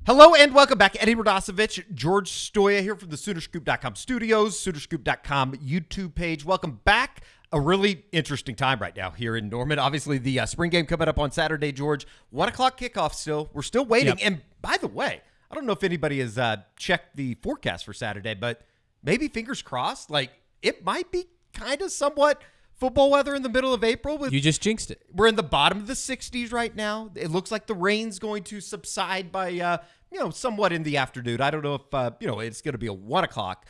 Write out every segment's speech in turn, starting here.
Hello and welcome back. Eddie Radosevich, George Stoia here from the Soonerscoop.com studios, Soonerscoop.com YouTube page. Welcome back. A really interesting time right now here in Norman. Obviously, the spring game coming up on Saturday, George. 1 o'clock kickoff still. We're still waiting. Yep. And by the way, I don't know if anybody has checked the forecast for Saturday, but maybe fingers crossed, like it might be kind of somewhat football weather in the middle of April. You just jinxed it. We're in the bottom of the 60s right now. It looks like the rain's going to subside by, somewhat in the afternoon. I don't know if, it's going to be a 1 o'clock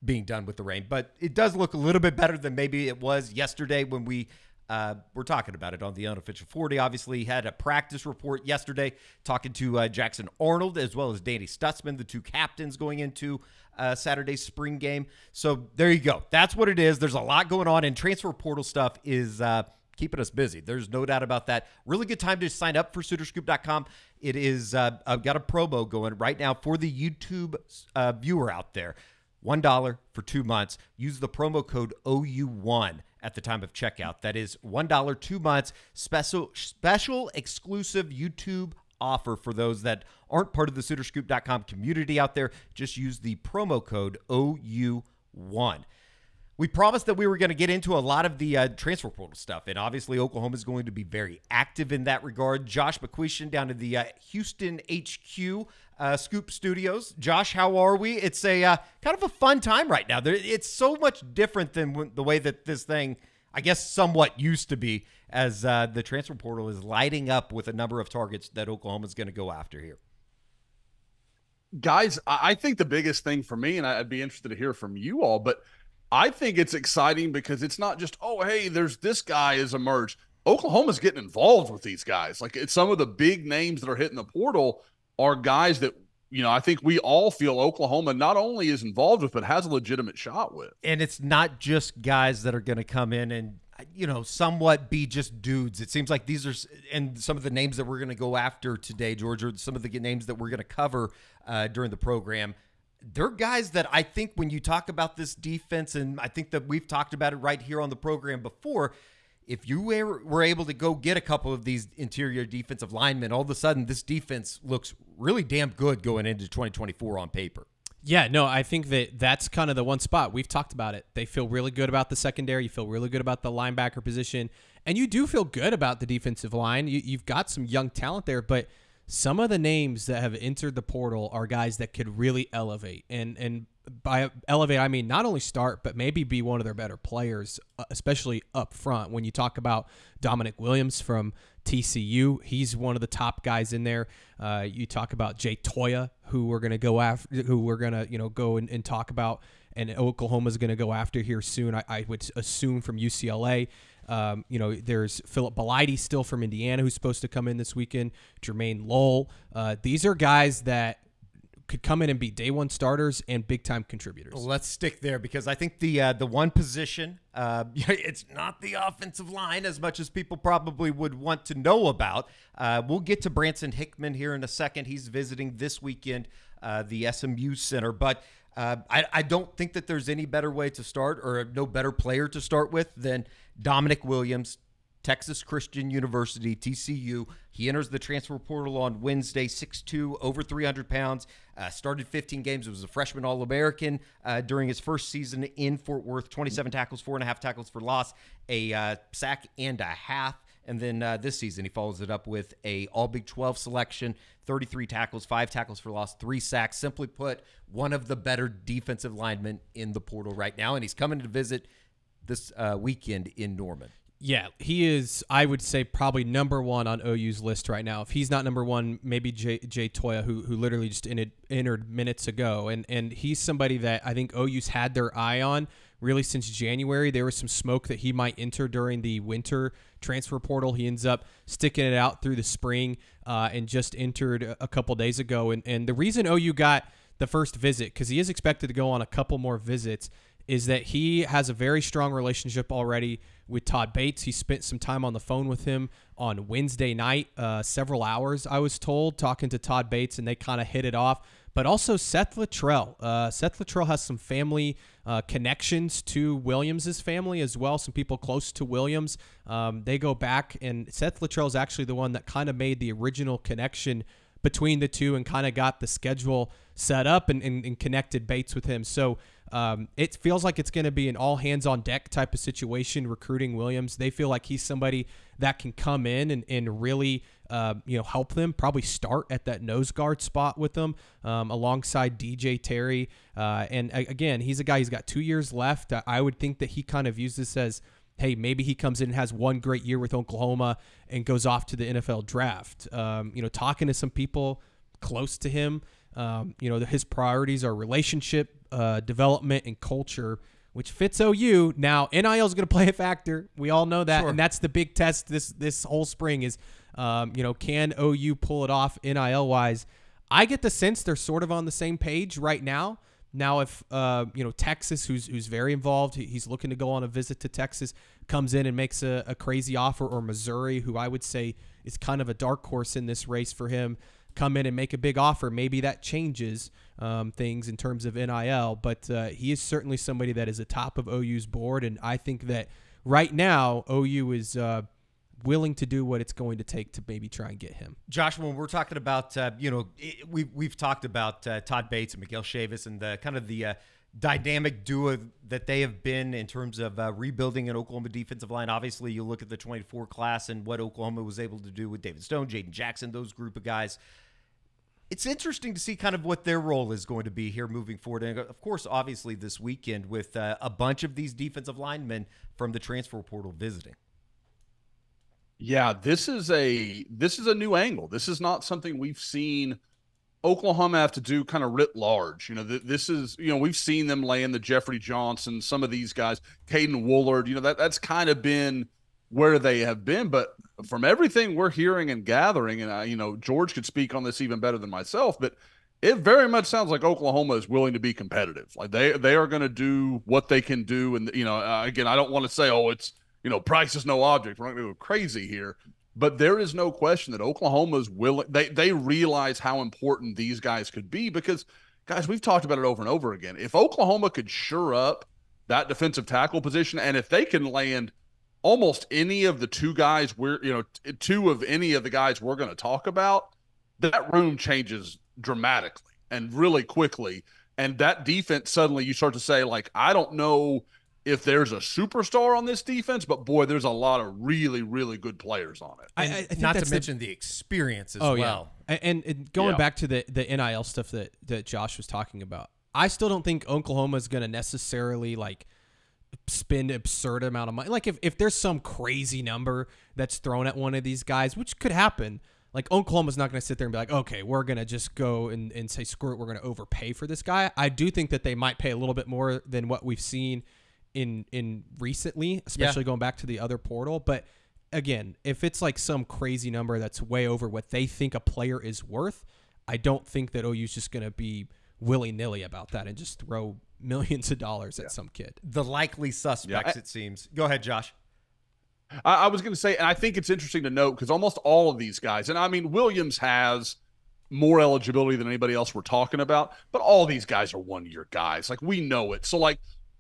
being done with the rain, but it does look a little bit better than maybe it was yesterday when we were talking about it on the Unofficial 40. Obviously, had a practice report yesterday talking to Jackson Arnold as well as Danny Stutzman, the two captains going into Saturday's spring game. So there you go. That's what it is. There's a lot going on, and transfer portal stuff is keeping us busy. There's no doubt about that. Really good time to sign up for Soonerscoop.com. It is, I've got a promo going right now for the YouTube viewer out there. $1 for 2 months. Use the promo code OU1 at the time of checkout. That is $1, 2 months. Special exclusive YouTube offer for those that aren't part of the Soonerscoop.com community out there. Just use the promo code OU1. We promised that we were going to get into a lot of the transfer portal stuff, and obviously Oklahoma is going to be very active in that regard. Josh McCuistion down in the Houston HQ Scoop Studios. Josh, how are we? It's a kind of a fun time right now. It's so much different than the way that this thing, I guess, somewhat used to be, as the transfer portal is lighting up with a number of targets that Oklahoma is going to go after here. Guys, I think the biggest thing for me, and I'd be interested to hear from you all, but I think it's exciting because it's not just, oh, hey, there's this guy has emerged. Oklahoma's getting involved with these guys. Like, it's some of the big names that are hitting the portal are guys that, I think we all feel Oklahoma not only is involved with, but has a legitimate shot with. And it's not just guys that are going to come in and, somewhat be just dudes. It seems like these are, and some of the names that we're going to go after today, George, or some of the names that we're going to cover during the program, they're guys that I think when you talk about this defense, and I think that we've talked about it right here on the program before, if you were able to go get a couple of these interior defensive linemen, all of a sudden this defense looks really damn good going into 2024 on paper. Yeah, no, I think that's kind of the one spot. We've talked about it. They feel really good about the secondary. You feel really good about the linebacker position. And you do feel good about the defensive line. You've got some young talent there, but some of the names that have entered the portal are guys that could really elevate. And by elevate, I mean not only start, but maybe be one of their better players, especially up front. When you talk about Dominic Williams from TCU, he's one of the top guys in there. You talk about Jay Toya, who we're going to go after, who we're going to go and talk about, and Oklahoma's going to go after here soon. I would assume from UCLA. There's Philip Bellidy still from Indiana who's supposed to come in this weekend. Jermaine Lowell. These are guys that could come in and be day one starters and big time contributors. Well, let's stick there because I think the one position, it's not the offensive line as much as people probably would want to know about. We'll get to Branson Hickman here in a second. He's visiting this weekend the SMU Center, but I don't think that there's any better way to start or no better player to start with than Dominic Williams, Texas Christian University, TCU. He enters the transfer portal on Wednesday, 6'2", over 300 pounds, started 15 games. It was a freshman All-American during his first season in Fort Worth, 27 tackles, 4.5 tackles for loss, a sack and a half. And then this season, he follows it up with a All-Big 12 selection, 33 tackles, 5 tackles for loss, 3 sacks. Simply put, one of the better defensive linemen in the portal right now. And he's coming to visit this weekend in Norman. Yeah, he is, I would say, probably number one on OU's list right now. If he's not number one, maybe Jay Toya, who literally just entered minutes ago. And he's somebody that I think OU's had their eye on really since January. There was some smoke that he might enter during the winter transfer portal. He ends up sticking it out through the spring and just entered a couple days ago. And the reason OU got the first visit, because he is expected to go on a couple more visits, is that he has a very strong relationship already with Todd Bates. He spent some time on the phone with him on Wednesday night, several hours, I was told, talking to Todd Bates, and they kind of hit it off. But also Seth Luttrell. Seth Luttrell has some family connections to Williams' family as well, some people close to Williams. They go back, and Seth Luttrell is actually the one that kind of made the original connection between the two and kind of got the schedule set up and connected Bates with him. So it feels like it's going to be an all hands on deck type of situation recruiting Williams. They feel like he's somebody that can come in and really help them, probably start at that nose guard spot with them alongside DJ Terry. And again, he's a guy, he's got 2 years left. I would think that he kind of views this as, hey, maybe he comes in and has one great year with Oklahoma and goes off to the NFL draft. Talking to some people close to him, his priorities are relationship development and culture, which fits OU. Now, NIL is going to play a factor. We all know that, and that's the big test this whole spring is, can OU pull it off NIL-wise? I get the sense they're sort of on the same page right now. Now, if Texas, who's very involved, he's looking to go on a visit to Texas, comes in and makes a crazy offer, or Missouri, who I would say is kind of a dark horse in this race for him, come in and make a big offer, maybe that changes things in terms of NIL. But he is certainly somebody that is atop of OU's board, and I think that right now OU is willing to do what it's going to take to maybe try and get him. Josh, when we're talking about, we've talked about Todd Bates and Miguel Chavis and the kind of the dynamic duo that they have been in terms of rebuilding an Oklahoma defensive line. Obviously, you look at the 24 class and what Oklahoma was able to do with David Stone, Jaden Jackson, those group of guys. It's interesting to see kind of what their role is going to be here moving forward. And of course, obviously this weekend with a bunch of these defensive linemen from the transfer portal visiting. Yeah, this is a new angle. This is not something we've seen Oklahoma have to do kind of writ large. This is, we've seen them laying the Jeffrey Johnson, some of these guys, Caden Woolard, that's kind of been where they have been. But from everything we're hearing and gathering, and George could speak on this even better than myself, but it very much sounds like Oklahoma is willing to be competitive. Like they are going to do what they can do. And, again, I don't want to say, it's, price is no object. We're not going to go crazy here. But there is no question that Oklahoma is willing. They realize how important these guys could be because, guys, we've talked about it over and over again. If Oklahoma could shore up that defensive tackle position, and if they can land almost any of the two of any of the guys we're going to talk about, that room changes dramatically and really quickly. And that defense, suddenly you start to say, like, I don't know if there's a superstar on this defense, but boy, there's a lot of really, really good players on it. I think not to mention the experience as well. Yeah. And going back to the NIL stuff that Josh was talking about, I still don't think Oklahoma is going to necessarily spend absurd amount of money. Like if there's some crazy number that's thrown at one of these guys, which could happen, like Oklahoma's not going to sit there and be like, okay, we're going to just go and say, screw it, we're going to overpay for this guy. I do think that they might pay a little bit more than what we've seen in recently, especially going back to the other portal. But again, if it's like some crazy number that's way over what they think a player is worth, I don't think that OU's just going to be willy-nilly about that and just throw millions of dollars at some kid. The likely suspects, it seems. Go ahead, Josh. I was going to say, and I think it's interesting to note because almost all of these guys, and I mean, Williams has more eligibility than anybody else we're talking about, but all these guys are one-year guys. Like, we know it. So,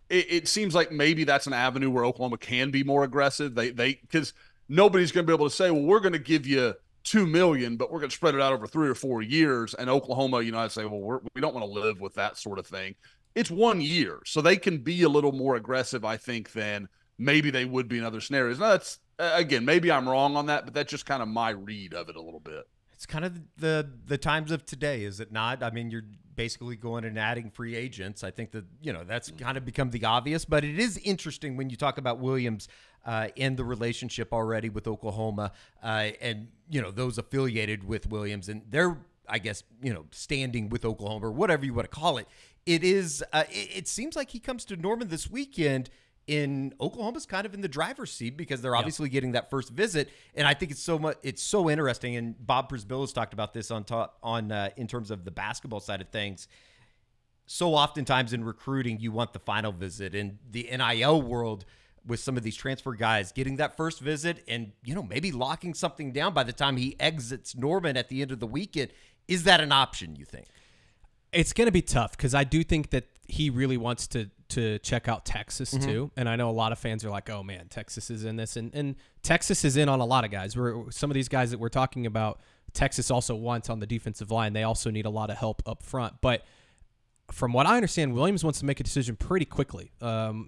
it seems like maybe that's an avenue where Oklahoma can be more aggressive. Because nobody's going to be able to say, well, we're going to give you $2 million, but we're going to spread it out over 3 or 4 years. And Oklahoma, I'd say, well, we don't want to live with that sort of thing. It's 1 year, so they can be a little more aggressive, I think, than maybe they would be in other scenarios. Now, that's again, maybe I'm wrong on that, but that's just kind of my read of it a little bit. It's kind of the times of today, is it not? I mean, you're basically going and adding free agents. I think that, that's kind of become the obvious, but it is interesting when you talk about Williams and the relationship already with Oklahoma and, those affiliated with Williams and their, I guess, standing with Oklahoma or whatever you want to call it. It is, it seems like he comes to Norman this weekend in Oklahoma's kind of in the driver's seat because they're obviously getting that first visit. And I think it's so interesting. And Bob Prisbill has talked about this in terms of the basketball side of things. So oftentimes in recruiting, you want the final visit. In the NIL world, with some of these transfer guys getting that first visit and, maybe locking something down by the time he exits Norman at the end of the weekend. Is that an option, you think? It's going to be tough because I do think that he really wants to to check out Texas too. And I know a lot of fans are like, oh man, Texas is in this, and Texas is in on a lot of guys. Some of these guys that we're talking about, Texas also wants on the defensive line. They also need a lot of help up front. But from what I understand, Williams wants to make a decision pretty quickly.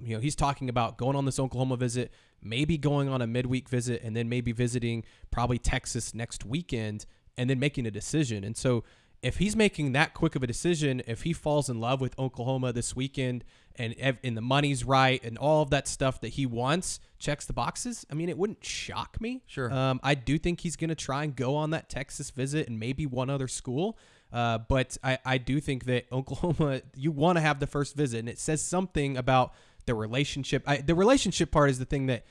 He's talking about going on this Oklahoma visit, maybe going on a midweek visit, and then maybe visiting probably Texas next weekend, and then making a decision. And so if he's making that quick of a decision, if he falls in love with Oklahoma this weekend and the money's right and all of that stuff that he wants checks the boxes, I mean, it wouldn't shock me. Sure. I do think he's going to try and go on that Texas visit and maybe one other school. But I do think that Oklahoma, you want to have the first visit, and it says something about the relationship. The relationship part is the thing that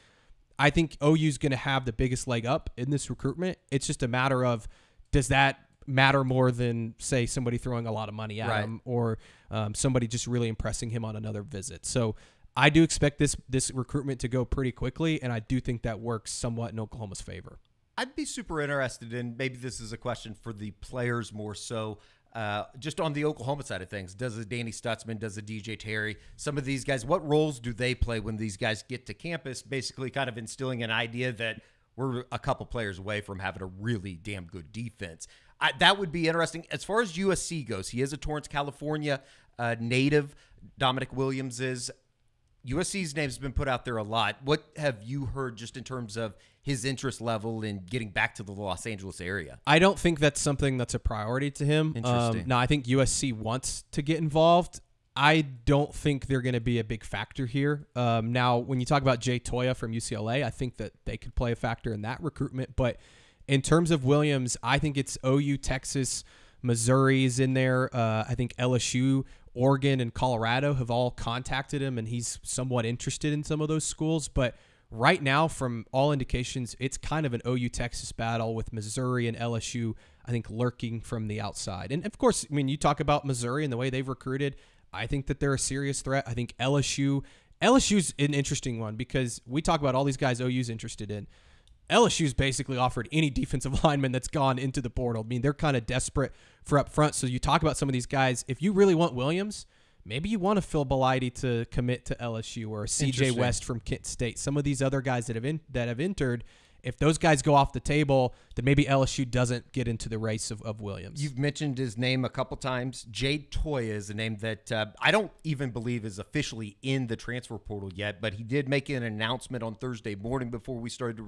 I think OU's going to have the biggest leg up in this recruitment. It's just a matter of, does that matter more than, say, somebody throwing a lot of money at him or somebody just really impressing him on another visit. So I do expect this recruitment to go pretty quickly, and I do think that works somewhat in Oklahoma's favor. I'd be super interested in, maybe this is a question for the players more so, just on the Oklahoma side of things. Does a Danny Stutzman, does a DJ Terry, some of these guys, what roles do they play when these guys get to campus, basically kind of instilling an idea that we're a couple players away from having a really damn good defense? That would be interesting. As far as USC goes, he is a Torrance, California native. Dominic Williams is. USC's name's been put out there a lot. What have you heard just in terms of his interest level in getting back to the Los Angeles area? I don't think that's something that's a priority to him. Interesting. Now, I think USC wants to get involved. I don't think they're going to be a big factor here. Now, when you talk about Jay Toya from UCLA, I think that they could play a factor in that recruitment. But in terms of Williams, I think it's OU, Texas, Missouri is in there. I think LSU, Oregon, and Colorado have all contacted him, and he's somewhat interested in some of those schools. But right now, from all indications, it's kind of an OU-Texas battle with Missouri and LSU, I think, lurking from the outside. And, of course, I mean, you talk about Missouri and the way they've recruited. I think that they're a serious threat. I think LSU's an interesting one because we talk about all these guys OU's interested in. LSU's basically offered any defensive lineman that's gone into the portal. I mean, they're kind of desperate for up front. So you talk about some of these guys. If you really want Williams, maybe you want to Phil Bellidy to commit to LSU or CJ West from Kent State. Some of these other guys that have entered, if those guys go off the table, then maybe LSU doesn't get into the race of Williams. You've mentioned his name a couple times. Jade Toya is a name that I don't even believe is officially in the transfer portal yet, but he did make an announcement on Thursday morning before we started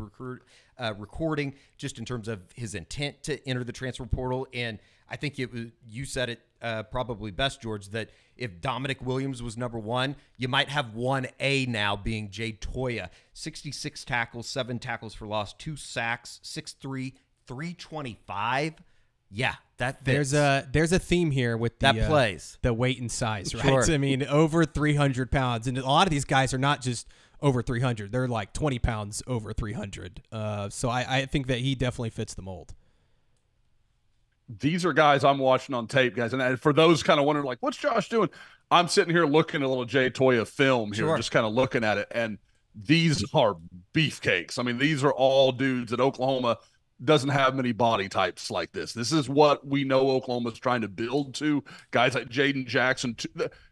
recording, just in terms of his intent to enter the transfer portal. And I think you said it probably best, George, that if Dominic Williams was number one, you might have 1A now being Jade Toya. 66 tackles, 7 tackles for loss, 2 sacks, 6'3", 325. Yeah, that fits. There's a theme here with the weight and size, right? Sure. I mean, over 300 pounds. And a lot of these guys are not just over 300. They're like 20 pounds over 300. So I think that he definitely fits the mold. These are guys I'm watching on tape, guys. And for those kind of wondering, like, what's Josh doing? I'm sitting here looking at a little Jay Toya film here, just kind of looking at it. And these are beefcakes. I mean, these are all dudes that Oklahoma doesn't have many body types like this. This is what we know Oklahoma's trying to build to. Guys like Jaden Jackson.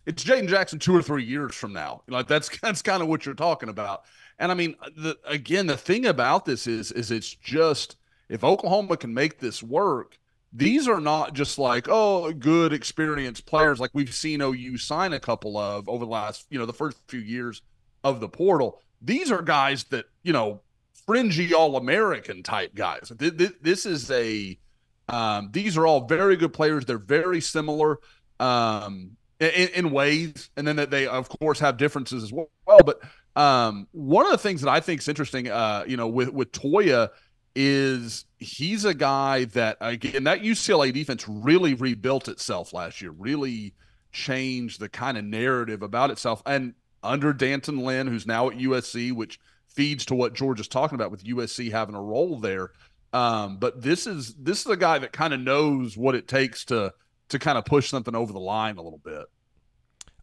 It's Jaden Jackson 2 or 3 years from now. Like that's kind of what you're talking about. And I mean, the thing about this is it's just, if Oklahoma can make this work, these are not just like, oh, good, experienced players like we've seen OU sign a couple of over the last, the first few years of the portal. These are guys that, fringy All-American type guys. This is these are all very good players. They're very similar in ways, and then that they, of course, have differences as well. But one of the things that I think is interesting, with Toya, is he's a guy that, again, that UCLA defense really rebuilt itself last year, really changed the kind of narrative about itself. And under Danton Lynn, who's now at USC, which feeds to what George is talking about with USC having a role there. But this is a guy that kind of knows what it takes to kind of push something over the line a little bit.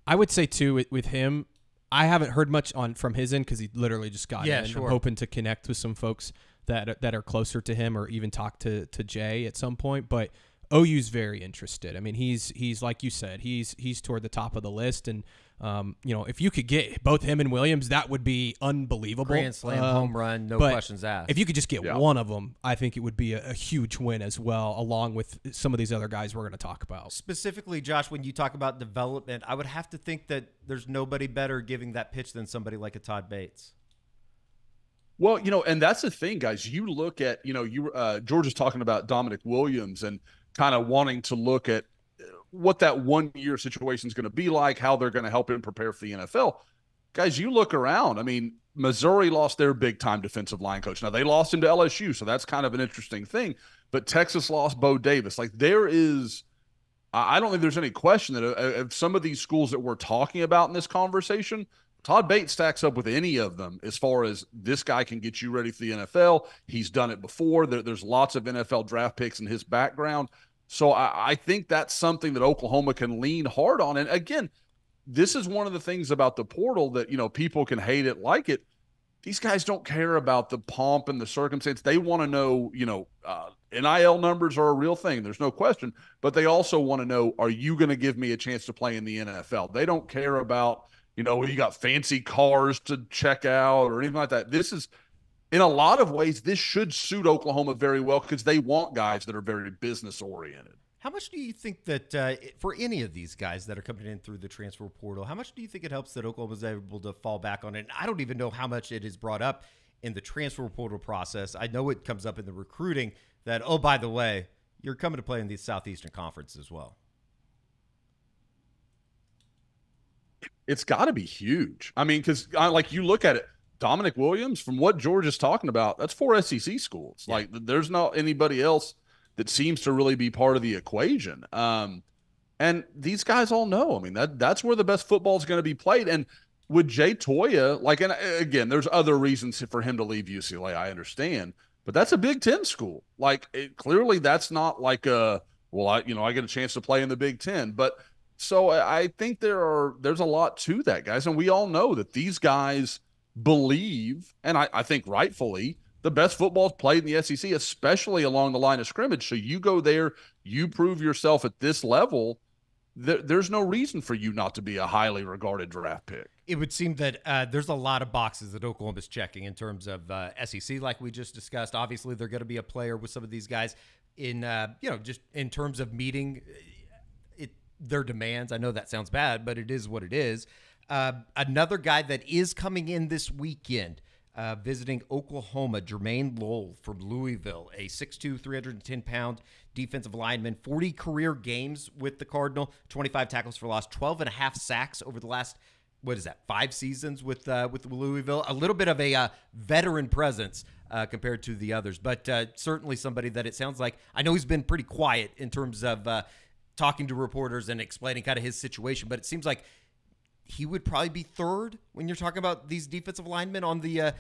I would say, too, with him, I haven't heard much from his end because he literally just got in. Sure. I'm hoping to connect with some folks that are closer to him or even talk to Jay at some point. But OU's very interested. I mean, he's like you said, he's toward the top of the list, and if you could get both him and Williams, that would be unbelievable. Grand slam, home run, no questions asked. If you could just get one of them, I think it would be a huge win as well, along with some of these other guys we're going to talk about. Specifically, Josh, when you talk about development, I would have to think that there's nobody better giving that pitch than somebody like a Todd Bates. Well, and that's the thing, guys. You look at, George is talking about Dominic Williams and kind of wanting to look at what that 1 year situation is going to be like, how they're going to help him prepare for the NFL. Guys, you look around. I mean, Missouri lost their big time defensive line coach. Now they lost him to LSU, so that's kind of an interesting thing. But Texas lost Bo Davis. Like I don't think there's any question that of some of these schools that we're talking about in this conversation, Todd Bates stacks up with any of them as far as this guy can get you ready for the NFL. He's done it before. There's lots of NFL draft picks in his background. So I think that's something that Oklahoma can lean hard on. And again, this is one of the things about the portal that, people can hate it, like it. These guys don't care about the pomp and the circumstance. They want to know, NIL numbers are a real thing. There's no question. But they also want to know, are you going to give me a chance to play in the NFL? They don't care about, you got fancy cars to check out or anything like that. This is, in a lot of ways, this should suit Oklahoma very well because they want guys that are very business-oriented. How much do you think that for any of these guys that are coming in through the transfer portal, how much do you think it helps that Oklahoma is able to fall back on it? And I don't even know how much it is brought up in the transfer portal process. I know it comes up in the recruiting that, oh, by the way, you're coming to play in the Southeastern Conference as well. It's got to be huge. I mean, because you look at it, Dominic Williams, from what George is talking about, that's 4 SEC schools. Yeah. Like, there's not anybody else that seems to really be part of the equation. And these guys all know. I mean, that's where the best football is going to be played. And with Jay Toya, and again, there's other reasons for him to leave UCLA, I understand. But that's a Big Ten school. Clearly that's not I get a chance to play in the Big Ten. But so I think there's a lot to that, guys. And we all know that these guys believe, and I think rightfully, the best football is played in the SEC, especially along the line of scrimmage. So you go there, you prove yourself at this level, there's no reason for you not to be a highly regarded draft pick. It would seem that there's a lot of boxes that Oklahoma's checking in terms of SEC, like we just discussed. Obviously, they're going to be a player with some of these guys in, just in terms of meeting their demands. I know that sounds bad, but it is what it is. Another guy that is coming in this weekend, visiting Oklahoma, Jermaine Lowell from Louisville, a 6'2", 310-pound defensive lineman, 40 career games with the Cardinal, 25 tackles for loss, 12.5 sacks over the last, 5 seasons with Louisville. A little bit of a veteran presence compared to the others, but certainly somebody that it sounds like, I know he's been pretty quiet in terms of talking to reporters and explaining kind of his situation, but it seems like he would probably be third when you're talking about these defensive linemen on the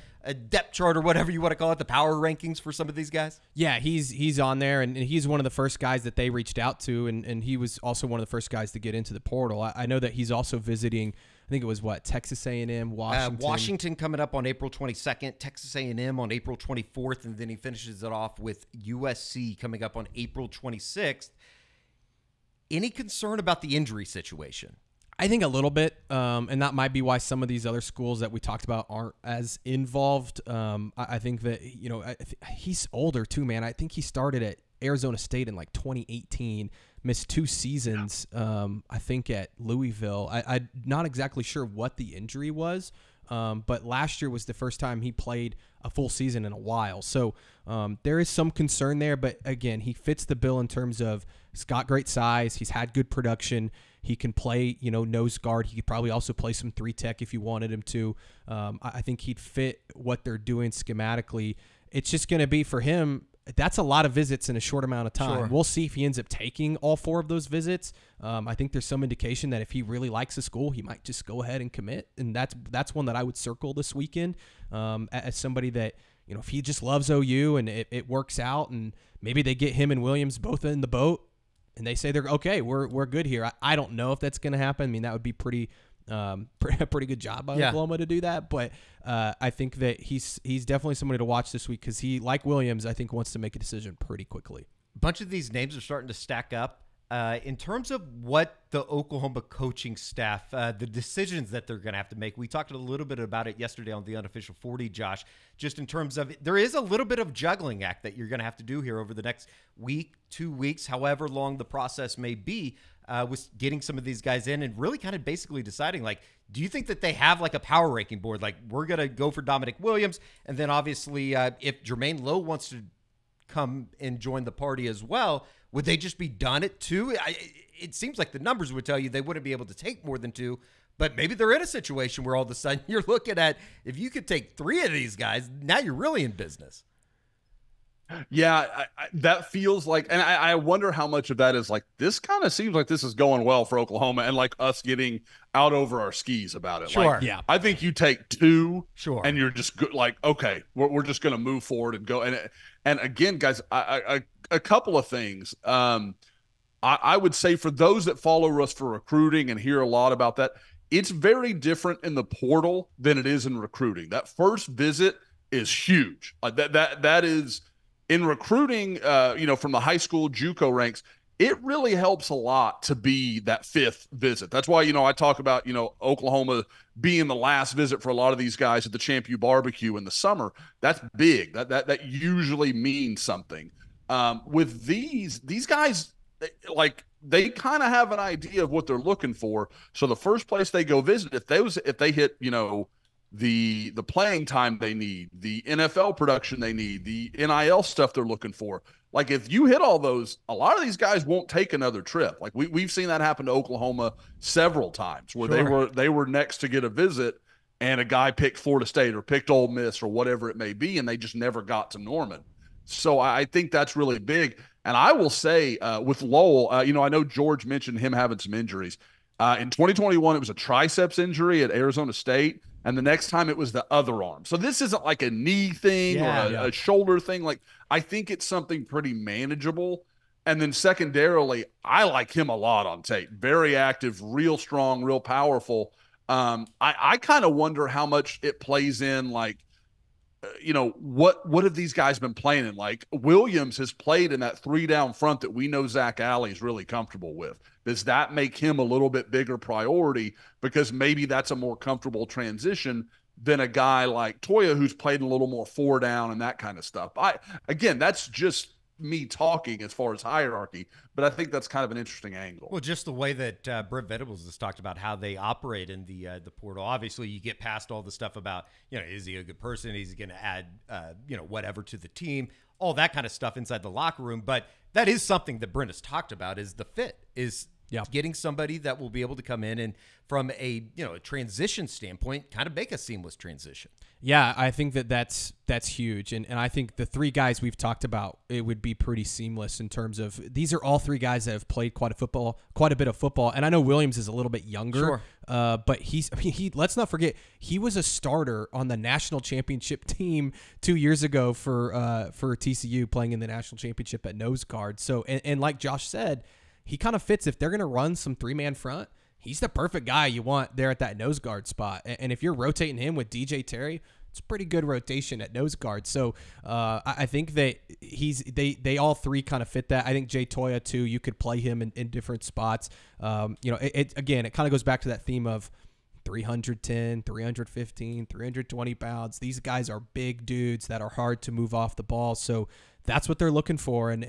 depth chart or whatever you want to call it, the power rankings for some of these guys. Yeah, he's on there, and he's one of the first guys that they reached out to, and he was also one of the first guys to get into the portal. I know that he's also visiting, I think it was Texas A&M, Washington. Washington coming up on April 22nd, Texas A&M on April 24th, and then he finishes it off with USC coming up on April 26th. Any concern about the injury situation? I think a little bit, and that might be why some of these other schools that we talked about aren't as involved. I think that, he's older too, man. I think he started at Arizona State in 2018, missed 2 seasons, I think, at Louisville. I'm not exactly sure what the injury was, but last year was the first time he played a full season in a while. So there is some concern there, but again, he fits the bill in terms of he's got great size, he's had good production. He can play, nose guard. He could probably also play some 3-tech if you wanted him to. I think he'd fit what they're doing schematically. It's just going to be for him, that's a lot of visits in a short amount of time. Sure. We'll see if he ends up taking all 4 of those visits. I think there's some indication that if he really likes the school, he might just go ahead and commit. And that's one that I would circle this weekend as somebody that, if he just loves OU and it works out and maybe they get him and Williams both in the boat, and they say they're okay, we're good here. I don't know if that's going to happen. I mean, that would be a pretty good job by Oklahoma to do that. But I think that he's definitely somebody to watch this week because he, like Williams, I think wants to make a decision pretty quickly. A bunch of these names are starting to stack up. In terms of what the Oklahoma coaching staff, the decisions that they're going to have to make, we talked a little bit about it yesterday on the Unofficial 40, Josh, just in terms of there is a little bit of juggling act that you're going to have to do here over the next week, 2 weeks, however long the process may be, with getting some of these guys in and really kind of basically deciding, like, do you think that they have like a power ranking board? Like, we're going to go for Dominic Williams, and then obviously if Jermaine Lowe wants to come and join the party as well, would they just be done at 2? It seems like the numbers would tell you they wouldn't be able to take more than 2, but maybe they're in a situation where all of a sudden you're looking at, if you could take 3 of these guys, now you're really in business. Yeah, that feels like, and I wonder how much of that is like, this kind of seems like this is going well for Oklahoma and like us getting out over our skis about it. Sure. Like, yeah. I think you take 2 sure, and you're just like, okay, we're just going to move forward and go. And again, guys, a couple of things. I would say for those that follow us for recruiting and hear a lot about that, it's very different in the portal than it is in recruiting. That first visit is huge. That is in recruiting, from the high school JUCO ranks, it really helps a lot to be that 5th visit. That's why, I talk about, Oklahoma being the last visit for a lot of these guys at the Champ U barbecue in the summer. That's big. That usually means something. With these guys, like, they kind of have an idea of what they're looking for. So the first place they go visit, if they hit, the playing time they need, the NFL production they need, the NIL stuff they're looking for. Like, if you hit all those, a lot of these guys won't take another trip. Like, we've seen that happen to Oklahoma several times where Sure. they were next to get a visit and a guy picked Florida State or picked Ole Miss or whatever it may be, and they just never got to Norman. So I think that's really big. And I will say with Lowell, I know George mentioned him having some injuries. In 2021, it was a triceps injury at Arizona State. And the next time it was the other arm. So this isn't like a knee thing or a shoulder thing. Like, I think it's something pretty manageable. And then secondarily, I like him a lot on tape. Very active, real strong, real powerful. I kind of wonder how much it plays in, like, what have these guys been playing in? Like, Williams has played in that 3 down front that we know Zach Alley is really comfortable with. Does that make him a little bit bigger priority because maybe that's a more comfortable transition than a guy like Stoia who's played a little more 4 down and that kind of stuff? Again, that's just me talking as far as hierarchy, but I think that's kind of an interesting angle. Well, just the way that Brent Venables has talked about how they operate in the portal. Obviously, you get past all the stuff about, is he a good person? Is he going to add, whatever to the team? All that kind of stuff inside the locker room. But that is something that Brent has talked about, is the fit, is getting somebody that will be able to come in and from a transition standpoint, kind of make a seamless transition. Yeah, I think that's huge. And I think the 3 guys we've talked about, it would be pretty seamless in terms of, these are all 3 guys that have played quite a bit of football. And I know Williams is a little bit younger, but let's not forget, he was a starter on the national championship team 2 years ago for TCU, playing in the national championship at nose guard. So, and like Josh said, he kind of fits. If they're going to run some 3-man front, he's the perfect guy you want there at that nose guard spot. And if you're rotating him with DJ Terry, it's a pretty good rotation at nose guard. So I think that they all 3 kind of fit that. I think Jay Stoia too, you could play him in different spots. It kind of goes back to that theme of 310, 315, 320 pounds. These guys are big dudes that are hard to move off the ball. So that's what they're looking for. And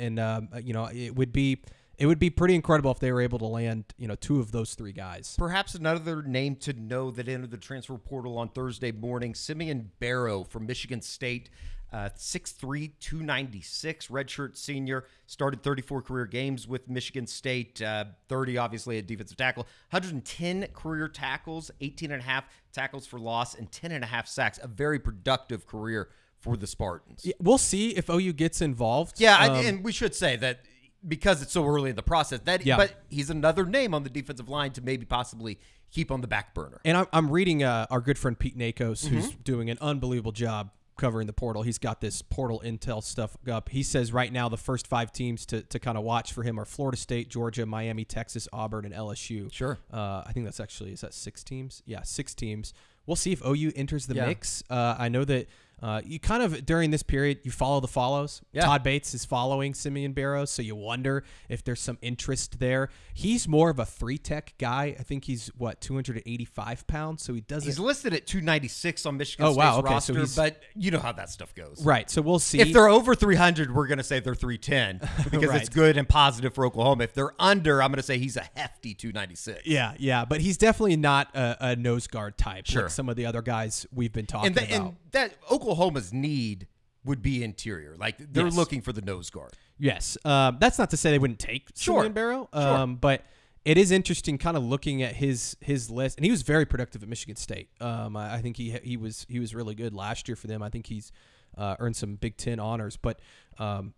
it would be pretty incredible if they were able to land, 2 of those 3 guys. Perhaps another name to know that entered the transfer portal on Thursday morning, Simeon Barrow from Michigan State, 6'3", 296, redshirt senior, started 34 career games with Michigan State, 30 obviously at defensive tackle, 110 career tackles, 18.5 tackles for loss, and 10.5 sacks. A very productive career for the Spartans. Yeah, we'll see if OU gets involved. Yeah, and we should say that, because it's so early in the process, but he's another name on the defensive line to maybe possibly keep on the back burner. And I'm reading our good friend Pete Nakos, who's doing an unbelievable job covering the portal. He's got this portal intel stuff up. He says right now the first 5 teams to kind of watch for him are Florida State, Georgia, Miami, Texas, Auburn, and LSU. Sure. I think is that 6 teams? Yeah, 6 teams. We'll see if OU enters the mix. I know that You kind of, during this period, you follow the follows. Yeah. Todd Bates is following Simeon Barrows, so you wonder if there's some interest there. He's more of a 3-tech guy. I think he's, 285 pounds, so he doesn't... He's listed at 296 on Michigan State's roster, but you know how that stuff goes. Right, so we'll see. If they're over 300, we're going to say they're 310 because Right. it's good and positive for Oklahoma. If they're under, I'm going to say he's a hefty 296. Yeah, but he's definitely not a nose guard type Sure. like some of the other guys we've been talking about. And that Oklahoma's need would be interior. Like, they're Yes. looking for the nose guard. Yes. That's not to say they wouldn't take Sure. Simeon Barrow, Sure. but it is interesting kind of looking at his list, and he was very productive at Michigan State. I think he was really good last year for them. I think he's earned some Big Ten honors. But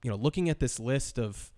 looking at this list of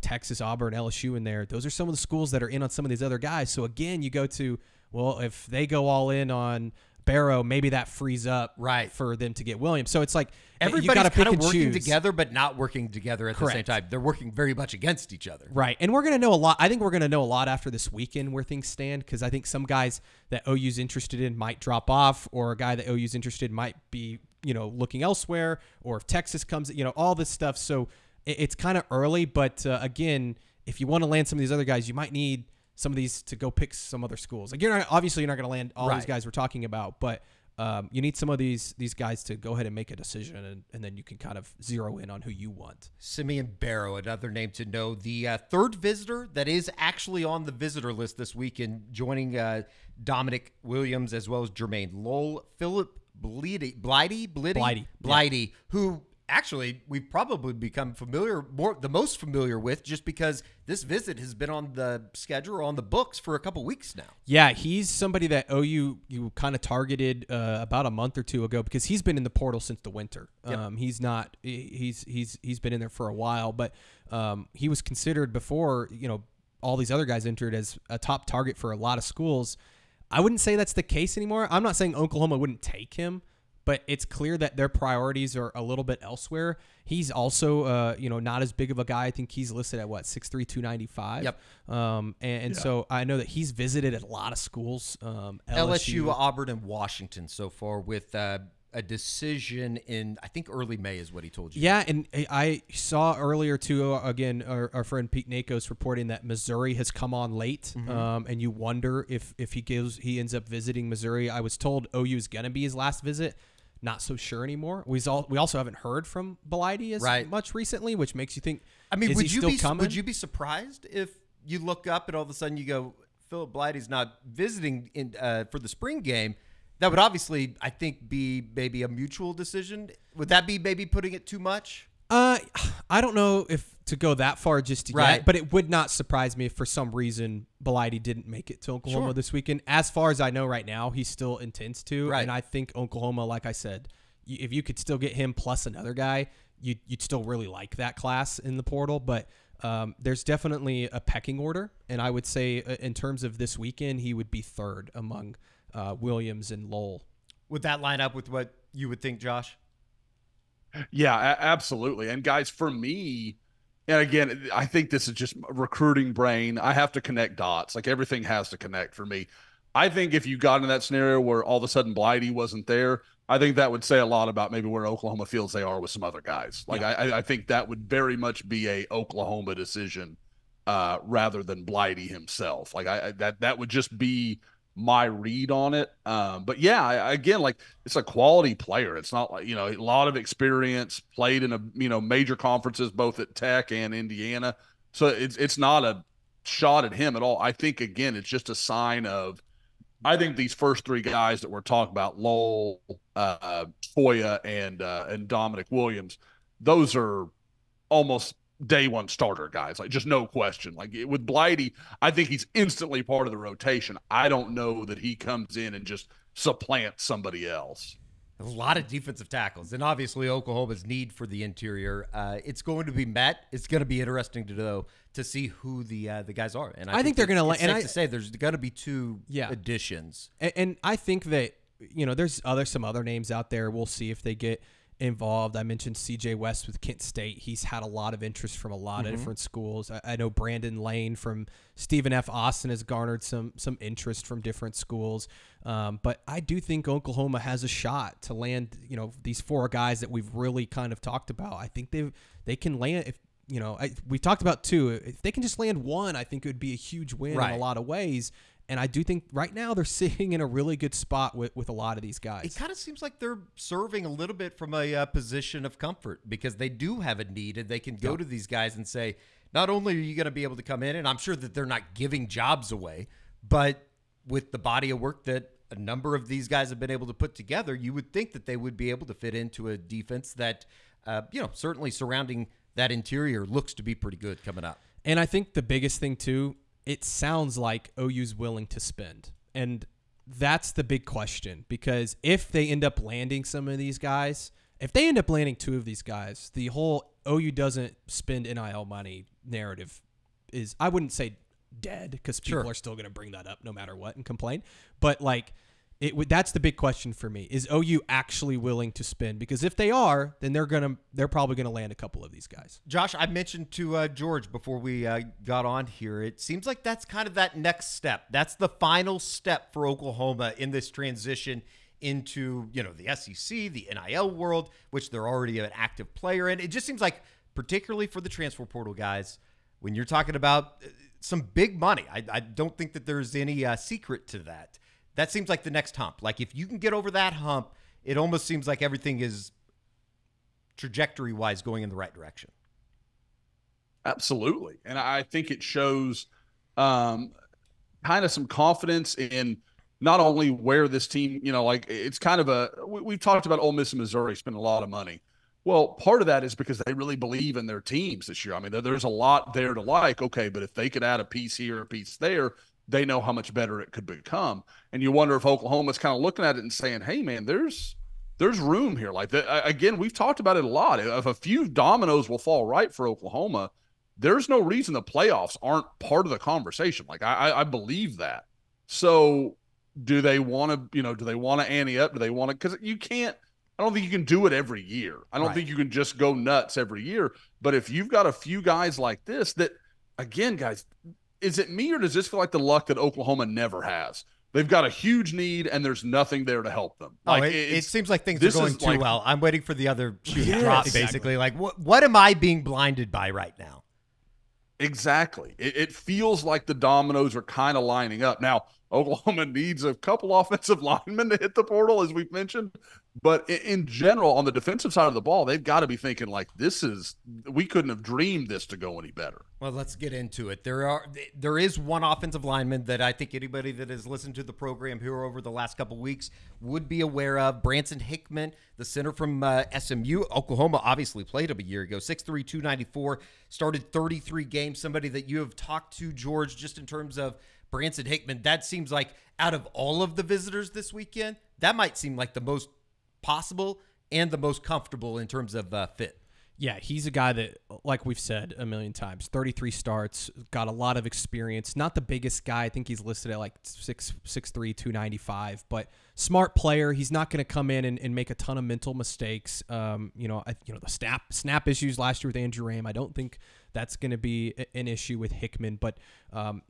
Texas, Auburn, LSU in there, those are some of the schools that are in on some of these other guys. So again, you go to, well, if they go all in on Barrow, maybe that frees up Right. for them to get Williams. So it's like you Everybody's got to pick kind of and working choose. together, but not working together at the same Correct. time. They're working very much against each other. Right. And we're going to know a lot. I think we're going to know a lot after this weekend where things stand, because I think some guys that OU's interested in might drop off, or a guy that OU's interested in might be, looking elsewhere, or if Texas comes, all this stuff. So it's kind of early, but again, if you want to land some of these other guys, you might need some of these to go pick some other schools. Like you're not going to land all these guys we're talking about, but you need some of these guys to go ahead and make a decision, and then you can kind of zero in on who you want. Simeon Barrow, another name to know. The third visitor that is actually on the visitor list this week, and joining Dominic Williams as well as Jermaine Lowell, Philip Blighty, who actually we've probably become the most familiar with, just because this visit has been on the schedule or on the books for a couple weeks now. Yeah, he's somebody that OU you kind of targeted about a month or two ago, because he's been in the portal since the winter. Yep. He's been in there for a while, but he was considered before all these other guys entered as a top target for a lot of schools. I wouldn't say that's the case anymore. I'm not saying Oklahoma wouldn't take him, but it's clear that their priorities are a little bit elsewhere. He's also, not as big of a guy. I think he's listed at 6'3", 295. Yep. So I know that he's visited at a lot of schools. LSU, Auburn, and Washington so far, with a decision in, I think, early May is what he told you. Yeah, and I saw earlier too, again, our friend Pete Nakos reporting that Missouri has come on late, and you wonder if he ends up visiting Missouri. I was told OU is going to be his last visit. Not so sure anymore. We also haven't heard from Blighty as much recently, which makes you think, is he still coming? Would you be surprised if you look up and all of a sudden you go, Philip Blighty's not visiting for the spring game? That would obviously, I think, be maybe a mutual decision. Would that be maybe putting it too much? I don't know if to go that far just yet, but it would not surprise me if for some reason Blighty didn't make it to Oklahoma this weekend. As far as I know right now, he still intends to. Right. And I think Oklahoma, like I said, if you could still get him plus another guy, you'd still really like that class in the portal. But there's definitely a pecking order. And I would say in terms of this weekend, he would be third among Williams and Lowell. Would that line up with what you would think, Josh? Yeah, absolutely. And guys, for me, and again, I think this is just recruiting brain. I have to connect dots. Like everything has to connect for me. I think if you got in that scenario where all of a sudden Blighty wasn't there, I think that would say a lot about maybe where Oklahoma feels they are with some other guys. Like I think that would very much be a Oklahoma decision rather than Blighty himself. Like that would just be my read on it. But yeah, again, like it's a quality player. It's not like, a lot of experience, played in major conferences, both at Tech and Indiana. So it's not a shot at him at all. I think, again, it's just a sign of, I think these first three guys that we're talking about, Lowell, Stoia, and Dominic Williams, those are almost day one starter guys, like just no question. Like with Blighty, I think he's instantly part of the rotation. I don't know that he comes in and just supplants somebody else. A lot of defensive tackles, and obviously Oklahoma's need for the interior. It's going to be met. It's going to be interesting to see who the guys are. And I think they're going to. And safe to say there's going to be two additions. And I think that there's some other names out there. We'll see if they get involved. I mentioned CJ West with Kent State. He's had a lot of interest from a lot of different schools. I know Brandon Lane from Stephen F. Austin has garnered some interest from different schools. But I do think Oklahoma has a shot to land, these 4 guys that we've really kind of talked about. I think they can land. If we've talked about 2. If they can just land 1, I think it would be a huge win in a lot of ways. And I do think right now they're sitting in a really good spot with a lot of these guys. It kind of seems like they're serving a little bit from a position of comfort because they do have a need and they can go to these guys and say, not only are you going to be able to come in, and I'm sure that they're not giving jobs away, but with the body of work that a number of these guys have been able to put together, you would think that they would be able to fit into a defense that, certainly surrounding that interior looks to be pretty good coming up. And I think the biggest thing too, it sounds like OU's willing to spend. And that's the big question, because if they end up landing some of these guys, if they end up landing 2 of these guys, the whole OU doesn't spend NIL money narrative is, I wouldn't say dead, because people are still going to bring that up no matter what and complain. But that's the big question for me. Is OU actually willing to spend? Because if they are, then they're probably going to land a couple of these guys. Josh, I mentioned to George before we got on here, it seems like that's kind of that next step. That's the final step for Oklahoma in this transition into, the SEC, the NIL world, which they're already an active player in. It just seems like, particularly for the transfer portal guys, when you're talking about some big money, I don't think that there's any secret to that. That seems like the next hump. Like, if you can get over that hump, it almost seems like everything is trajectory-wise going in the right direction. Absolutely. And I think it shows kind of some confidence in not only where this team, it's kind of we've talked about Ole Miss and Missouri spending a lot of money. Well, part of that is because they really believe in their teams this year. I mean, there's a lot there to like. Okay, but if they could add a piece here, a piece there, they know how much better it could become. And you wonder if Oklahoma's kind of looking at it and saying, hey, man, there's room here. Like, again, we've talked about it a lot. If a few dominoes will fall right for Oklahoma, there's no reason the playoffs aren't part of the conversation. Like, I believe that. So do they want to ante up? Do they want to – because you can't – I don't think you can do it every year. I don't think you can just go nuts every year. But if you've got a few guys like this that, again, guys – is it me, or does this feel like the luck that Oklahoma never has? They've got a huge need, and there's nothing there to help them. It seems like things are going too well. I'm waiting for the other shoe to drop, basically. Like, what am I being blinded by right now? Exactly. It feels like the dominoes are kind of lining up. Now, Oklahoma needs a couple offensive linemen to hit the portal, as we've mentioned. But in general, on the defensive side of the ball, they've got to be thinking like, we couldn't have dreamed this to go any better. Well, let's get into it. There is one offensive lineman that I think anybody that has listened to the program here over the last couple of weeks would be aware of. Branson Hickman, the center from SMU. Oklahoma obviously played him a year ago. 6'3", 294, started 33 games. Somebody that you have talked to, George, just in terms of Branson Hickman. That seems like, out of all of the visitors this weekend, that might seem like the most possible and the most comfortable in terms of fit. Yeah, he's a guy that, like we've said a million times, 33 starts, got a lot of experience. Not the biggest guy. I think he's listed at like 6'3", 295, but smart player. He's not going to come in and make a ton of mental mistakes. The snap issues last year with Andrew Ram, I don't think that's going to be an issue with Hickman, but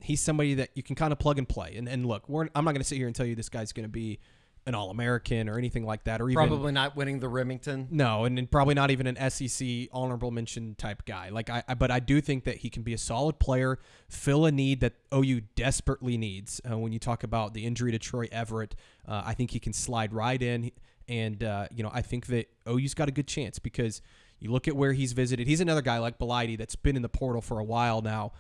he's somebody that you can kind of plug and play. And look, I'm not going to sit here and tell you this guy's going to be an All-American or anything like that, or even probably not winning the Remington. No, and probably not even an SEC honorable mention type guy. But I do think that he can be a solid player, fill a need that OU desperately needs. When you talk about the injury to Troy Everett, I think he can slide right in, and I think that OU's got a good chance because you look at where he's visited. He's another guy like Bellidy that's been in the portal for a while now.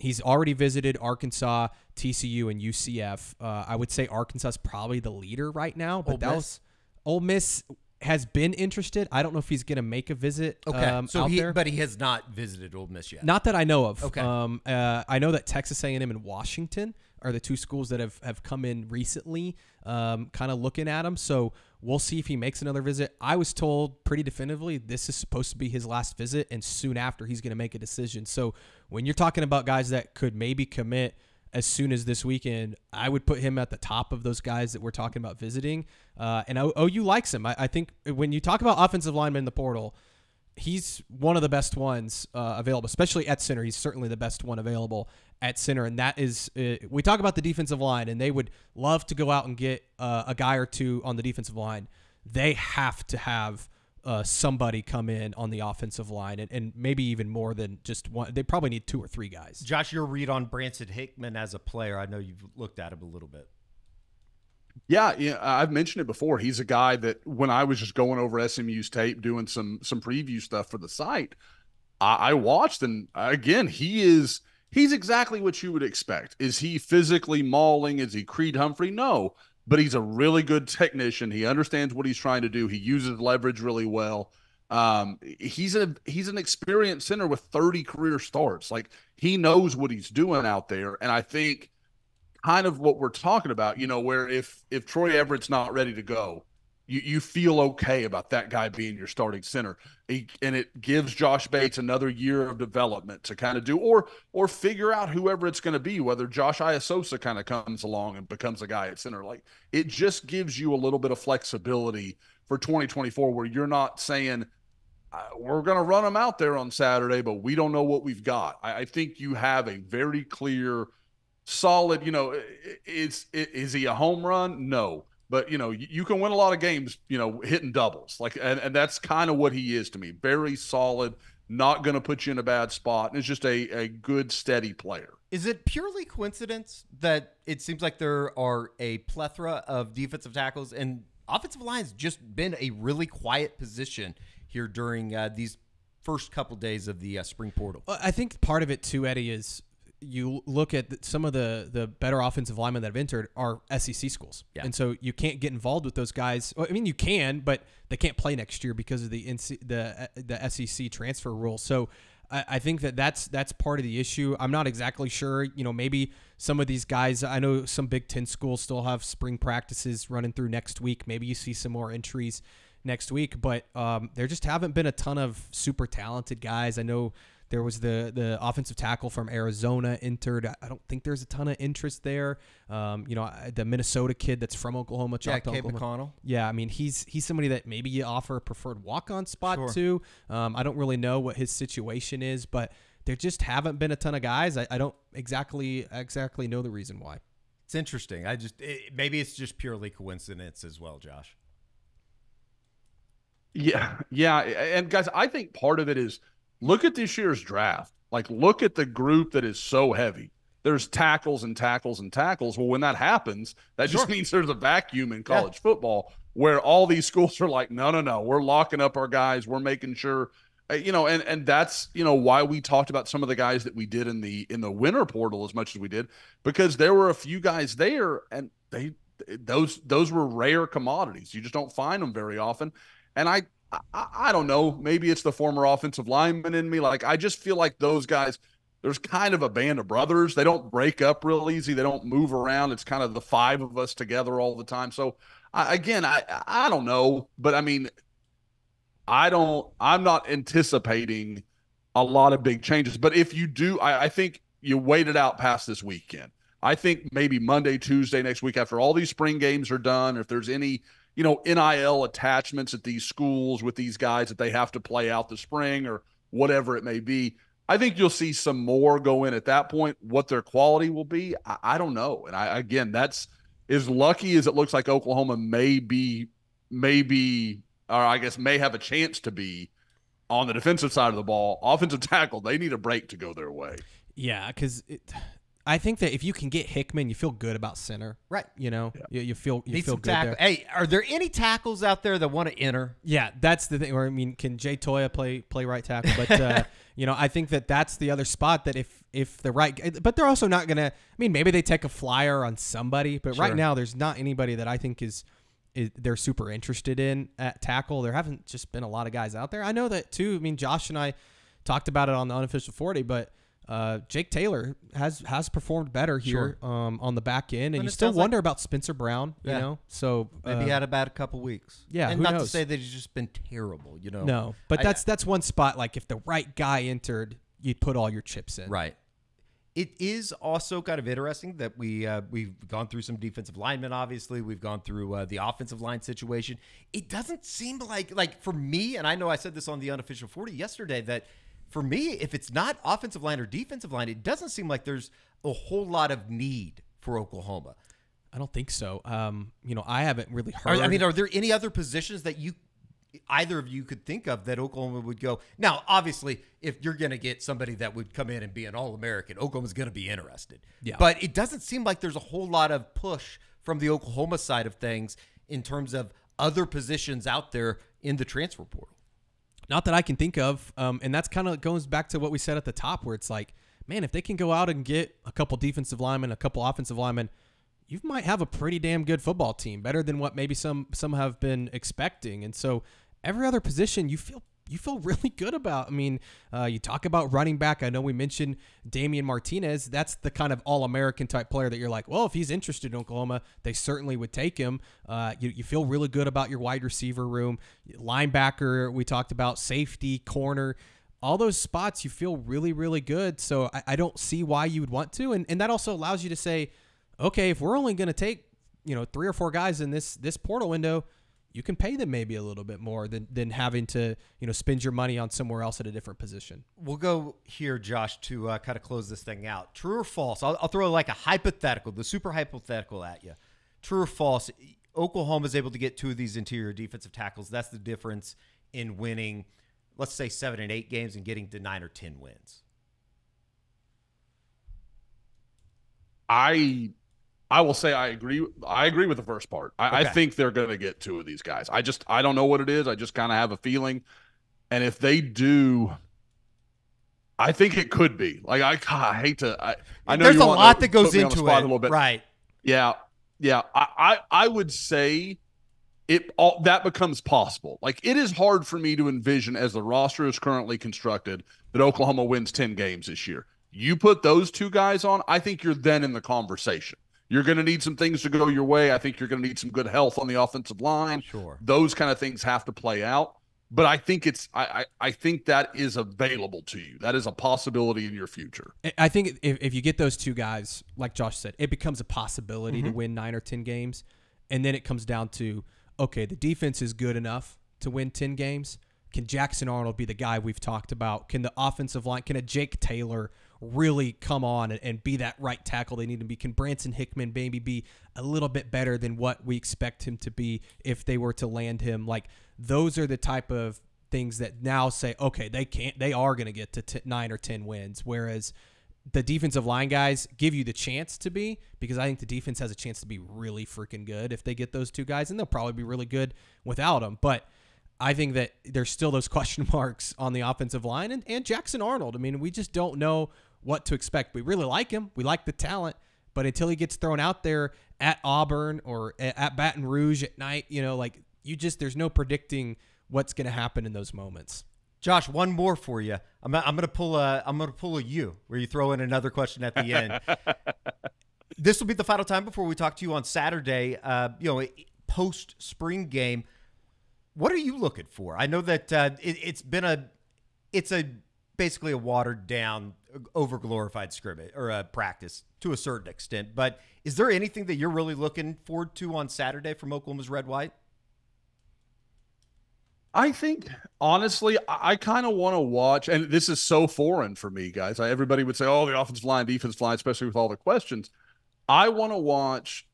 He's already visited Arkansas, TCU, and UCF. I would say Arkansas is probably the leader right now, but Ole Miss has been interested. I don't know if he's going to make a visit. Okay, but he has not visited Ole Miss yet. Not that I know of. Okay, I know that Texas A&M and Washington are the two schools that have come in recently, kind of looking at him. So we'll see if he makes another visit. I was told pretty definitively this is supposed to be his last visit, and soon after he's going to make a decision. So when you're talking about guys that could maybe commit, as soon as this weekend, I would put him at the top of those guys that we're talking about visiting. And OU likes him. I think when you talk about offensive linemen in the portal, he's one of the best ones available, especially at center. He's certainly the best one available at center. And that is, we talk about the defensive line, and they would love to go out and get a guy or two on the defensive line. They have to have somebody come in on the offensive line, and maybe even more than just one. They probably need 2 or 3 guys. Josh, your read on Branson Hickman as a player. I know you've looked at him a little bit. Yeah, I've mentioned it before. He's a guy that when I was just going over SMU's tape, doing some preview stuff for the site, I watched, and again, he's exactly what you would expect. Is he physically mauling? Is he Creed Humphrey? No, but he's a really good technician. He understands what he's trying to do. He uses leverage really well. He's an experienced center with 30 career starts. Like, he knows what he's doing out there, and I think kind of what we're talking about, where if Troy Everett's not ready to go, you feel okay about that guy being your starting center. And it gives Josh Bates another year of development to kind of do, or figure out whoever it's going to be, whether Josh Iasosa kind of comes along and becomes a guy at center. Like, it just gives you a little bit of flexibility for 2024 where you're not saying, we're going to run them out there on Saturday, but we don't know what we've got. I think you have a very clear, solid, is he a home run? No. But, you can win a lot of games, hitting doubles. Like, and that's kind of what he is to me. Very solid, not going to put you in a bad spot. And it's just a good, steady player. Is it purely coincidence that it seems like there are a plethora of defensive tackles and offensive line's just been a really quiet position here during these first couple days of the spring portal? Well, I think part of it too, Eddie, is you look at some of the better offensive linemen that have entered are SEC schools. Yeah. And so you can't get involved with those guys. Well, I mean, you can, but they can't play next year because of the SEC transfer rule. So I think that's part of the issue. I'm not exactly sure. Maybe some of these guys, I know some Big Ten schools still have spring practices running through next week. Maybe you see some more entries next week, but there just haven't been a ton of super talented guys. I know there was the offensive tackle from Arizona entered. I don't think there's a ton of interest there. The Minnesota kid that's from Oklahoma, Cade McConnell. Yeah, I mean, he's somebody that maybe you offer a preferred walk-on spot to. I don't really know what his situation is, but there just haven't been a ton of guys. I don't exactly know the reason why. It's interesting. Maybe it's just purely coincidence as well, Josh. Yeah. And guys, I think part of it is, look at this year's draft. Like, look at the group that is so heavy. There's tackles and tackles and tackles. Well, when that happens, that just means there's a vacuum in college football where all these schools are like, no, we're locking up our guys. We're making sure, and that's, why we talked about some of the guys that we did in the winter portal as much as we did, because there were a few guys there, and those were rare commodities. You just don't find them very often. And I don't know. Maybe it's the former offensive lineman in me. Like, I just feel like those guys, there's kind of a band of brothers. They don't break up real easy. They don't move around. It's kind of the 5 of us together all the time. So, I don't know. But, I mean, I'm not anticipating a lot of big changes. But if you do, I think you wait it out past this weekend. I think maybe Monday, Tuesday next week, after all these spring games are done, if there's any – NIL attachments at these schools with these guys that they have to play out the spring or whatever it may be, I think you'll see some more go in at that point. What their quality will be, I don't know. And again, that's as lucky as it looks like Oklahoma may have a chance to be on the defensive side of the ball. Offensive tackle, they need a break to go their way. Yeah, because I think that if you can get Hickman, you feel good about center. Right. You feel good there. Hey, are there any tackles out there that want to enter? Yeah, that's the thing. Or, I mean, can Jay Toya play right tackle? But, I think that's the other spot that if the right – but they're also not going to – I mean, maybe they take a flyer on somebody. But right now there's not anybody that I think is they're super interested in at tackle. There haven't just been a lot of guys out there. I know that, too. I mean, Josh and I talked about it on the Unofficial 40, but – Jake Taylor has performed better here on the back end, and you still wonder about Spencer Brown, you know. So maybe he had a bad couple weeks. Yeah, and who not knows? to say that he's just been terrible, No, but that's one spot. Like, if the right guy entered, you'd put all your chips in. Right. It is also kind of interesting that we've gone through some defensive linemen. Obviously, we've gone through the offensive line situation. It doesn't seem like for me, and I know I said this on the Unofficial 40 yesterday, that for me, if it's not offensive line or defensive line, it doesn't seem like there's a whole lot of need for Oklahoma. I don't think so. I haven't really heard. Are there any other positions that either of you could think of that Oklahoma would go? Now, obviously, if you're going to get somebody that would come in and be an All-American, Oklahoma's going to be interested. Yeah. But it doesn't seem like there's a whole lot of push from the Oklahoma side of things in terms of other positions out there in the transfer portal. Not that I can think of. And that's kind of goes back to what we said at the top, where it's like, man, if they can go out and get a couple defensive linemen, a couple offensive linemen, you might have a pretty damn good football team, better than what maybe some have been expecting. And so every other position you feel really good about. I mean, you talk about running back. I know we mentioned Damian Martinez. That's the kind of all-American type player that you're like, well, if he's interested in Oklahoma, they certainly would take him. You feel really good about your wide receiver room. Linebacker, we talked about, safety, corner. All those spots you feel really, really good. So I don't see why you would want to. And that also allows you to say, okay, if we're only going to take, 3 or 4 guys in this portal window, you can pay them maybe a little bit more than having to, spend your money on somewhere else at a different position. We'll go here, Josh, to kind of close this thing out. True or false? I'll throw like a hypothetical, the super hypothetical at you. True or false? Oklahoma's able to get 2 of these interior defensive tackles. That's the difference in winning, let's say, 7 and 8 games and getting to 9 or 10 wins. I will say I agree. I agree with the first part. I think they're going to get 2 of these guys. I don't know what it is. I just kind of have a feeling. And if they do, I think it could be. Like, I hate to. I know there's you a want lot to that goes put me on the into spot it, a little bit. Right? Yeah. I would say that becomes possible. Like, it is hard for me to envision, as the roster is currently constructed, that Oklahoma wins 10 games this year. You put those 2 guys on, I think you're then in the conversation. You're going to need some things to go your way. I think you're going to need some good health on the offensive line. Sure. Those kind of things have to play out. But I think I think that is available to you. That is a possibility in your future. I think if you get those 2 guys, like Josh said, it becomes a possibility to win 9 or 10 games. And then it comes down to, okay, the defense is good enough to win 10 games. Can Jackson Arnold be the guy we've talked about? Can the offensive line, can a Jake Taylor really come on and be that right tackle they need to be? Can Branson Hickman maybe be a little bit better than what we expect him to be if they were to land him? Like, those are the type of things that now say, okay, they are going to get to 9 or 10 wins. Whereas the defensive line guys give you the chance to be, because I think the defense has a chance to be really freaking good if they get those 2 guys, and they'll probably be really good without them. But I think that there's still those question marks on the offensive line and Jackson Arnold. I mean, we just don't know what to expect. We really like him. We like the talent. But until he gets thrown out there at Auburn or at Baton Rouge at night, there's no predicting what's going to happen in those moments. Josh, one more for you. I'm going to pull a you, where you throw in another question at the end. This will be the final time before we talk to you on Saturday. Post spring game. What are you looking for? I know that it's basically a watered down, over glorified scrimmage or a practice to a certain extent. But is there anything that you're really looking forward to on Saturday from Oklahoma's Red White? I think, honestly, I kind of want to watch, and this is so foreign for me, guys. Everybody would say, oh, the offensive line, defensive line, especially with all the questions. I want to watch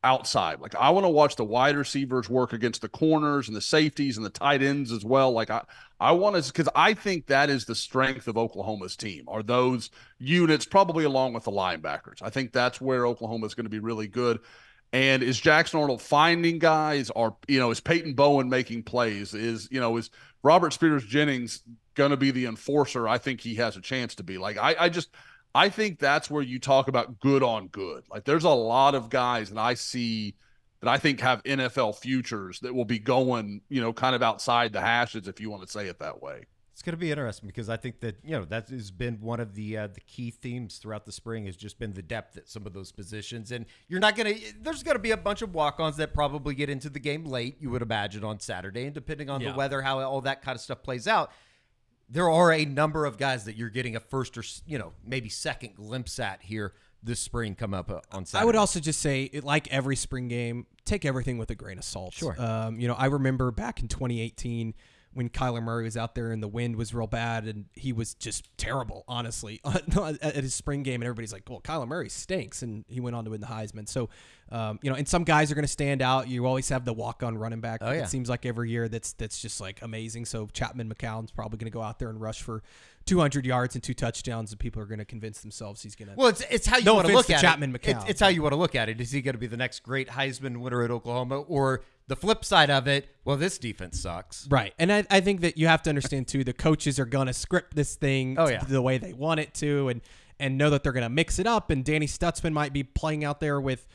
outside. Like, I want to watch the wide receivers work against the corners and the safeties and the tight ends as well. Like, I want to, because I think that is the strength of Oklahoma's team, are those units, probably along with the linebackers. I think that's where Oklahoma is going to be really good. And is Jackson Arnold finding guys? Or, is Peyton Bowen making plays? Is Robert Spears Jennings going to be the enforcer? I think he has a chance to be. Like, I think that's where you talk about good on good. Like, there's a lot of guys that I see that I think have NFL futures that will be going, kind of outside the hashes, if you want to say it that way. It's going to be interesting because I think that, that has been one of the key themes throughout the spring, has just been the depth at some of those positions. And there's going to be a bunch of walk-ons that probably get into the game late, you would imagine, on Saturday. And depending on the weather, how all that kind of stuff plays out, there are a number of guys that you're getting a first or maybe second glimpse at here this spring come up on Saturday. I would also just say, like every spring game, take everything with a grain of salt. Sure. I remember back in 2018 when Kyler Murray was out there and the wind was real bad and he was just terrible, honestly, at his spring game. And everybody's like, well, Kyler Murray stinks. And he went on to win the Heisman. So, and some guys are going to stand out. You always have the walk-on running back. Oh, yeah. It seems like every year that's just like amazing. So Chapman McCown's probably going to go out there and rush for 200 yards and 2 touchdowns, and people are going to convince themselves he's going to. Well, it's how you want to look at Chapman it. McCown. It's how you want to look at it. Is he going to be the next great Heisman winner at Oklahoma, or the flip side of it? Well, this defense sucks. Right, and I think that you have to understand too. The coaches are going to script this thing the way they want it to, and know that they're going to mix it up. And Danny Stutzman might be playing out there with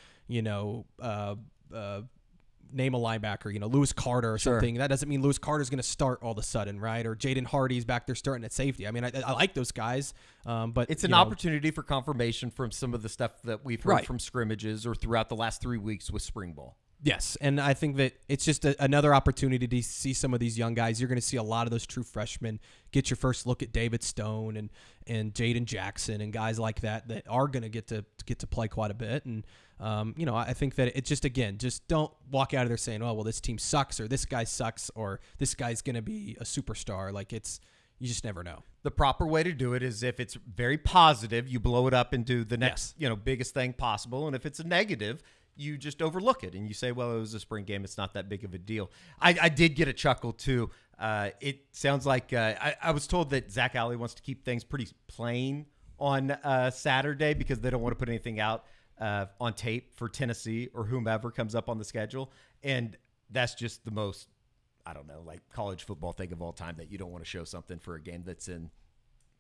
name a linebacker, Lewis Carter or something. That doesn't mean Lewis Carter's going to start all of a sudden, right? Or Jaden Hardy's back there starting at safety. I mean, I like those guys, but it's an opportunity for confirmation from some of the stuff that we've heard from scrimmages or throughout the last 3 weeks with spring ball. Yes, and I think that it's just another opportunity to see some of these young guys. You're going to see a lot of those true freshmen get your first look at David Stone and Jaden Jackson and guys like that are going to get to play quite a bit. And I think that it just don't walk out of there saying, oh, well, this team sucks or this guy sucks or this guy's going to be a superstar. Like you just never know. The proper way to do it is if it's very positive, you blow it up into the next, biggest thing possible. And if it's a negative, you just overlook it and you say, well, it was a spring game. It's not that big of a deal. I did get a chuckle too. It sounds like I was told that Zach Alley wants to keep things pretty plain on Saturday because they don't want to put anything out on tape for Tennessee or whomever comes up on the schedule. And that's just the most, I don't know, like college football thing of all time that you don't want to show something for a game that's in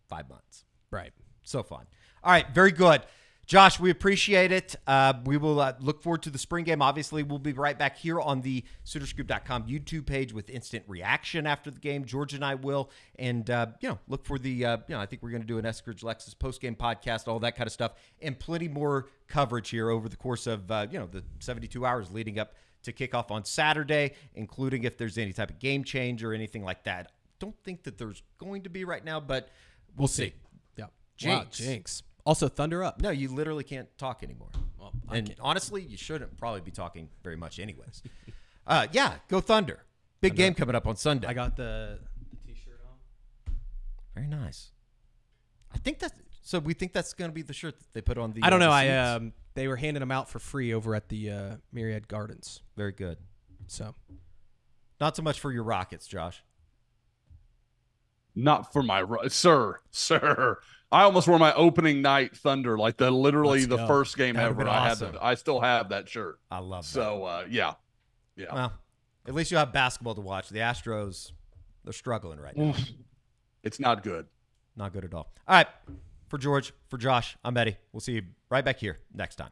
5 months. Right. So fun. All right. Very good. Josh, we appreciate it. We will look forward to the spring game. Obviously, we'll be right back here on the SoonerScoop.com YouTube page with instant reaction after the game. George and I will. And, look for the, I think we're going to do an Eskridge Lexus post-game podcast, all that kind of stuff, and plenty more coverage here over the course of, the 72 hours leading up to kickoff on Saturday, including if there's any type of game change or anything like that. Don't think that there's going to be right now, but we'll see. Yeah. Jinx. Wow, jinx. Also, thunder up. No, you literally can't talk anymore. Well, and honestly, you shouldn't probably be talking very much anyways. Go Thunder. Big game coming up on Sunday. I got the T-shirt on. Very nice. We think that's going to be the shirt that they put on the I don't know. the they were handing them out for free over at the Myriad Gardens. Very good. So, not so much for your Rockets, Josh. Not for my sir. I almost wore my opening night Thunder, like the first game That'd ever. awesome. I still have that shirt. I love that. So yeah. Well, at least you have basketball to watch. The Astros, they're struggling right now. It's not good. Not good at all. All right, for George, for Josh, I'm Eddie. We'll see you right back here next time.